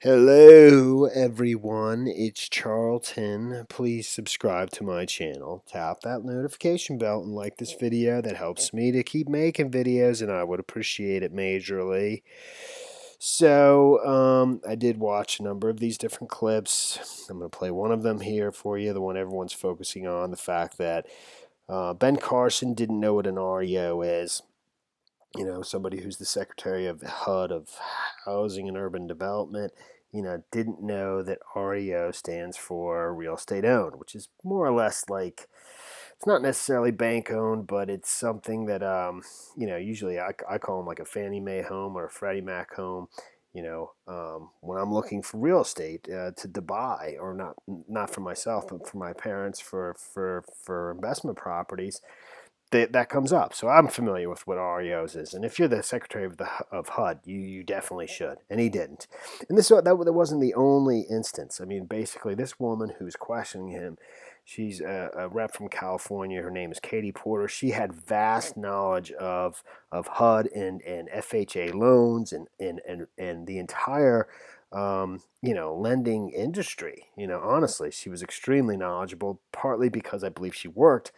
Hello everyone, it's Charlton. Please subscribe to my channel, tap that notification bell, and like this video. That helps me to keep making videos, and I would appreciate it majorly. So, I did watch a number of these different clips. I'm going to play one of them here for you, the one everyone's focusing on, the fact that Ben Carson didn't know what an REO is. You know, somebody who's the Secretary of HUD of Housing and Urban Development, didn't know that REO stands for real estate owned, which is more or less like, it's not necessarily bank owned, but it's something that, usually I call them like a Fannie Mae home or a Freddie Mac home. When I'm looking for real estate to buy, or not for myself, but for my parents for investment properties, that comes up. So I'm familiar with what REOs is, and if you're the Secretary of HUD, you definitely should. And he didn't. And that wasn't the only instance. I mean, basically, this woman who's questioning him, she's a rep from California. Her name is Katie Porter. She had vast knowledge of HUD and FHA loans and the entire lending industry. Honestly, she was extremely knowledgeable, partly because I believe she worked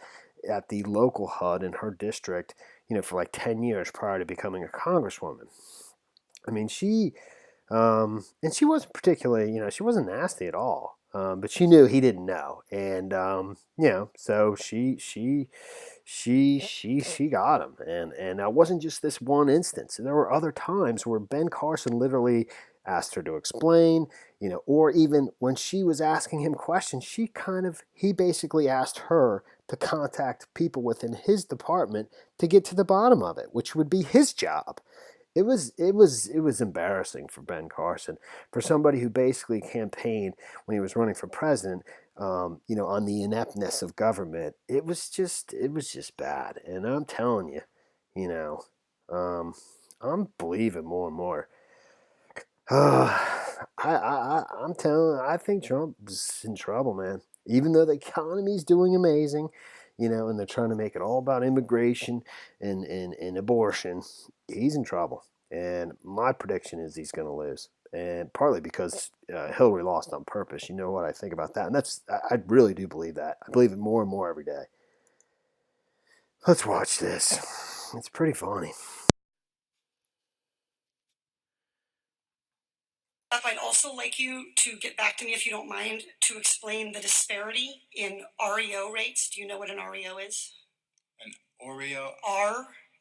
at the local HUD in her district, for like 10 years prior to becoming a congresswoman. I mean, and she wasn't particularly, she wasn't nasty at all. But she knew he didn't know, and so she got him, and that wasn't just this one instance. And there were other times where Ben Carson literally asked her to explain, or even when she was asking him questions, he basically asked her to contact people within his department to get to the bottom of it, which would be his job. It was embarrassing for Ben Carson, for somebody who basically campaigned when he was running for president, on the ineptness of government. It was just bad, and I'm telling you, you know, I'm believing more and more. I'm telling. I think Trump's in trouble, man. Even though the economy's doing amazing, and they're trying to make it all about immigration and abortion, he's in trouble. And my prediction is he's going to lose, and partly because Hillary lost on purpose. You know what I think about that, and I really do believe that. I believe it more and more every day. Let's watch this. It's pretty funny. I'd also like you to get back to me, if you don't mind, to explain the disparity in REO rates. Do you know what an REO is? An Oreo?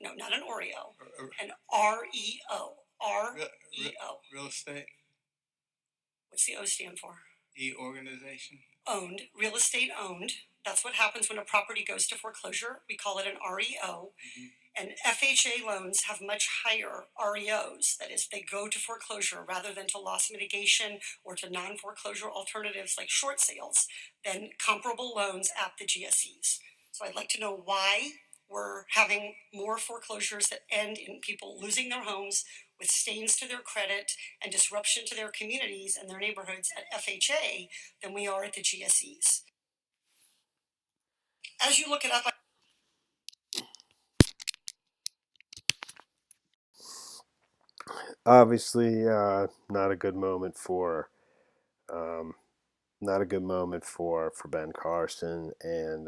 No, not an Oreo. An REO. REO. Real estate? What's the O stand for? Organization? Owned. Real estate owned. That's what happens when a property goes to foreclosure. We call it an REO. Mm-hmm. And FHA loans have much higher REOs. That is, they go to foreclosure rather than to loss mitigation or to non-foreclosure alternatives like short sales than comparable loans at the GSEs. So I'd like to know why we're having more foreclosures that end in people losing their homes with stains to their credit and disruption to their communities and their neighborhoods at FHA than we are at the GSEs. As you look it up, Obviously, not a good moment for um, Ben Carson, and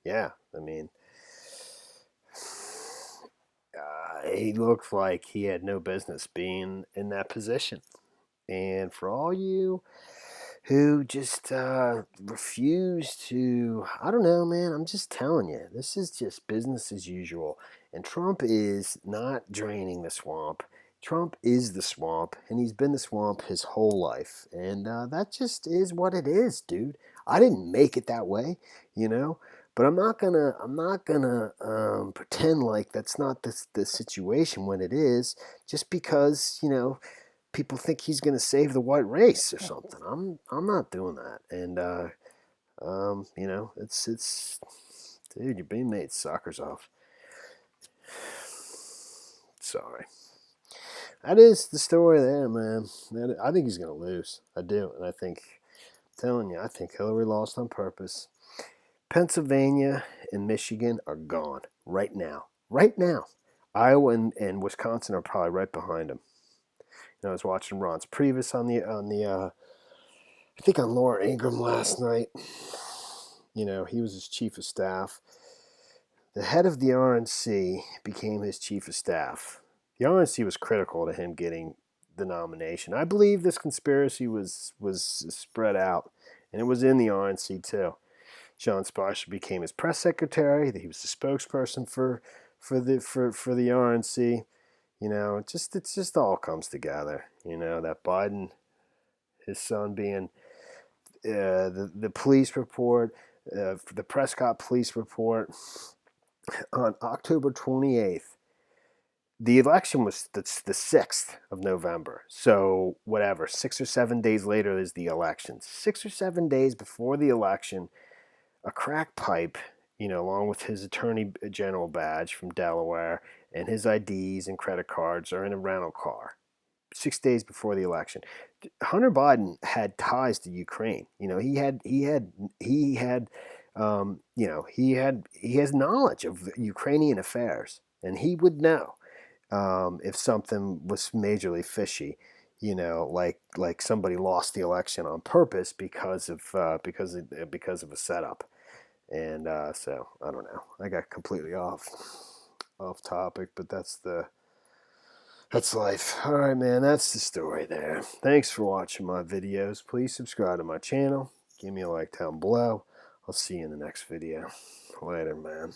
yeah, I mean, he looked like he had no business being in that position. And for all you who just refuse to, I don't know, man, I'm just telling you, this is just business as usual. And Trump is not draining the swamp. Trump is the swamp, and he's been the swamp his whole life. And that just is what it is, dude. I didn't make it that way, you know. But I'm not gonna pretend like that's not the situation when it is, just because people think he's going to save the white race or something. I'm not doing that. And it's dude, you're being made suckers of. Sorry. That is the story there, man. I think he's going to lose. I do. And I think Hillary lost on purpose. Pennsylvania and Michigan are gone right now. Right now. Iowa and Wisconsin are probably right behind them. I was watching Ron's Previous on the I think on Laura Ingraham last night. He was his chief of staff. The head of the RNC became his chief of staff. The RNC was critical to him getting the nomination. I believe this conspiracy was spread out, and it was in the RNC too. John Spicer became his press secretary. He was the spokesperson for the RNC. It just all comes together. That Biden, his son being the police report, the Prescott police report on October 28th. The election was the 6th of November. So, whatever, 6 or 7 days later is the election. 6 or 7 days before the election, a crack pipe, along with his attorney general badge from Delaware and his IDs and credit cards are in a rental car. 6 days before the election. Hunter Biden had ties to Ukraine. He has knowledge of Ukrainian affairs, and he would know if something was majorly fishy. Like somebody lost the election on purpose because of a setup. And so I don't know. I got completely off topic, but that's life. All right, man. That's the story there. Thanks for watching my videos. Please subscribe to my channel. Give me a like down below. I'll see you in the next video. Later, man.